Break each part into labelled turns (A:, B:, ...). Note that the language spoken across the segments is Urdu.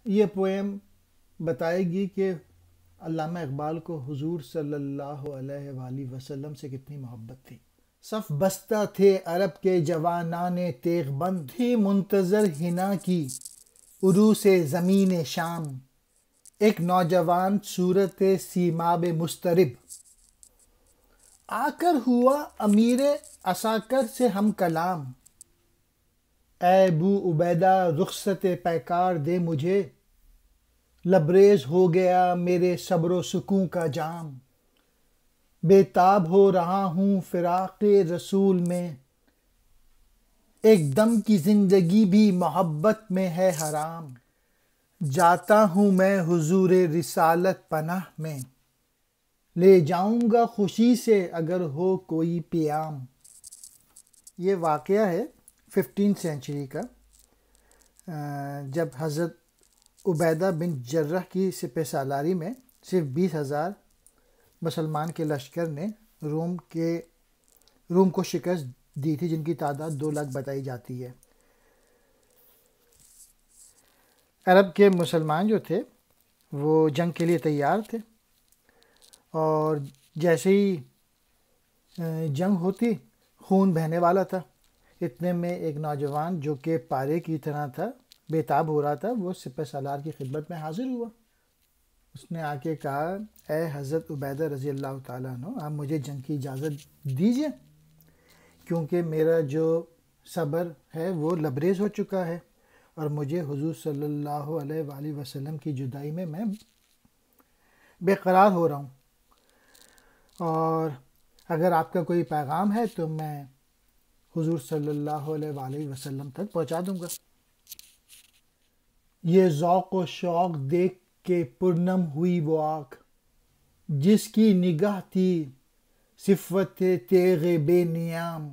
A: یہ پویم بتائے گی کہ علامہ اقبال کو حضور صلی اللہ علیہ وآلہ وسلم سے کتنی محبت تھی۔ صف بستہ تھے عرب کے جوانان تیغ بند، تھی منتظر حنا کی عروس زمین شام، ایک نوجوان صورت سیماب مضطرب، آ کر ہوا امیر عساکر سے ہم کلام، اے ابو عبیدہ رخصت پیکار دے مجھے، لبریز ہو گیا میرے صبر و سکون کا جام، بے تاب ہو رہا ہوں فراق رسول میں، ایک دم کی زندگی بھی محبت میں ہے حرام، جاتا ہوں میں حضور رسالت پناہ میں، لے جاؤں گا خوشی سے اگر ہو کوئی پیام۔ یہ واقعہ ہے 15 سینچری کا، جب حضرت عبیدہ بن جرح کی سپہ سالاری میں صرف 20,000 مسلمان کے لشکر نے روم کو شکست دی تھی، جن کی تعداد 2 لاکھ بتائی جاتی ہے۔ عرب کے مسلمان جو تھے وہ جنگ کے لیے تیار تھے، اور جیسے ہی جنگ ہوتی خون بہنے والا تھا، اتنے میں ایک نوجوان جو کہ پارے کی طرح تھا، بے تاب ہو رہا تھا، وہ سپہ سالار کی خدمت میں حاضر ہوا۔ اس نے آ کے کہا، اے حضرت عبیدہ رضی اللہ تعالیٰ عنہ، آپ مجھے جنگ کی اجازت دیجئے، کیونکہ میرا جو صبر ہے وہ لبریز ہو چکا ہے، اور مجھے حضور صلی اللہ علیہ وآلہ وسلم کی جدائی میں بے قرار ہو رہا ہوں، اور اگر آپ کا کوئی پیغام ہے تو میں حضور صلی اللہ علیہ وآلہ وسلم تک پہنچا دوں گا۔ یہ ذوق و شوق دیکھ کے پرنم ہوئی وہ آنکھ، جس کی نگاہ تھی صفت تیغ بے نیام،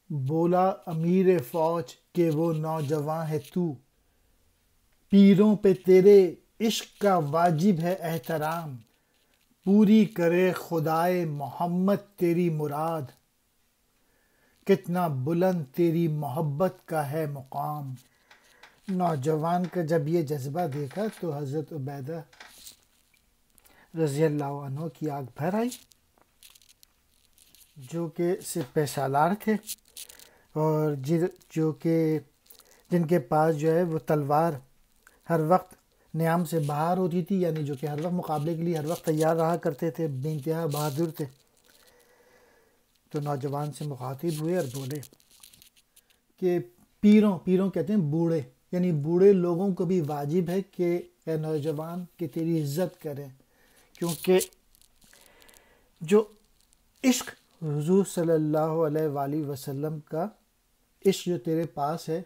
A: بولا امیر فوج کہ وہ نوجواں ہے تو، پیروں پہ تیرے عشق کا واجب ہے احترام، پوری کرے خدائے محمد تیری مراد، کتنا بلند تیری محبت کا ہے مقام۔ نوجوان کا جب یہ جذبہ دیکھا تو حضرت عبیدہ رضی اللہ عنہ کی آنکھ بھر آئی، جو کہ سپہ سالار تھے، اور جن کے پاس جو ہے وہ تلوار ہر وقت نیام سے باہر ہوتی تھی، یعنی جو کہ ہر وقت مقابلے کے لیے ہر وقت تیار رہا کرتے تھے، بے انتہا بہادر تھے۔ تو نوجوان سے مخاطب ہوئے اور بولے کہ پیروں کہتے ہیں بوڑھے، یعنی بوڑھے لوگوں کو بھی واجب ہے کہ اے نوجوان کہ تیری عزت کریں، کیونکہ جو عشق حضور صلی اللہ علیہ وآلہ وسلم کا عشق جو تیرے پاس ہے،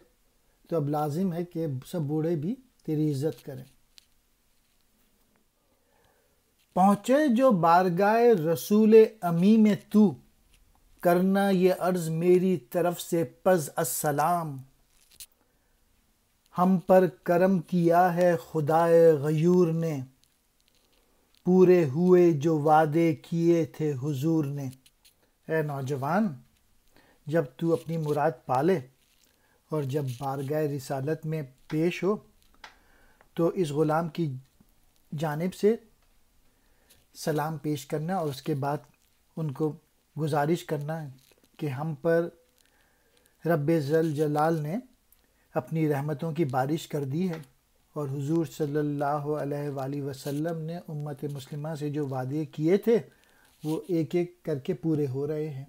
A: تو اب لازم ہے کہ سب بوڑھے بھی تیری عزت کریں۔ پہنچے جو بارگاہ رسول امی میں تو، کرنا یہ عرض میری طرف سے پس السلام، ہم پر کرم کیا ہے خدائے غیور نے، پورے ہوئے جو وعدے کیے تھے حضور نے۔ اے نوجوان، جب تو اپنی مراد پالے اور جب بارگاہ رسالت میں پیش ہو تو اس غلام کی جانب سے سلام پیش کرنا، اور اس کے بعد ان کو گزارش کرنا کہ ہم پر رب ذل جلال نے اپنی رحمتوں کی بارش کر دی ہے، اور حضور صلی اللہ علیہ وآلہ وسلم نے امت مسلمہ سے جو وعدے کیے تھے وہ ایک ایک کر کے پورے ہو رہے ہیں۔